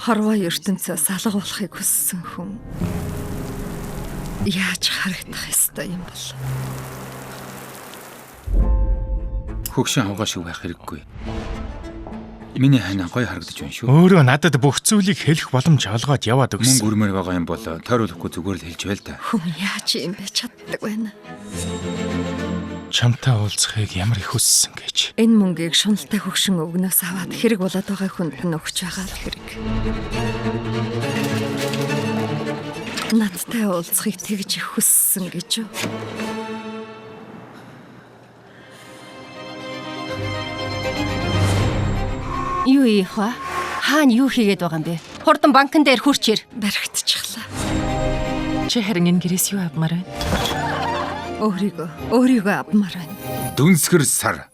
Хорвоо ертөнцөөс алга болохыг хүссэн хүн яаж харагдах ёстой юм бол? Хөгшин хавгаа шиг байх хэрэггүй. Миний хань гоё харагдаж байна шүү. Өөрөө надад бүх зүйлийг хэлэх боломж олгоод яваад өгсөн. Мөнгө өрмөр байгаа юм бол тойруулахгүй зүгээр л хэлж байл та. Хүн яаж юм бэ чаддаг байна. Чамтай уулзахыг ямар их хүссэн гэж. Энэ мөнгийг шуналтай хөгшин өвгнөөс аваад хэрэг болоод байгаа хүнд нь өгч байгаа л хэрэг. Надтай уулзахыг тэгж их хүссэн гэж юу? Юу ийх вэ? Хаана юу хийгээд байгаа юм бэ? Хурдан банкн дээр хурч ир. Баригдчихлаа. Чи харин энэ гэрээс юу авмаар байна? Өөрийгөө авмаар байна. Дүнсгэр сар.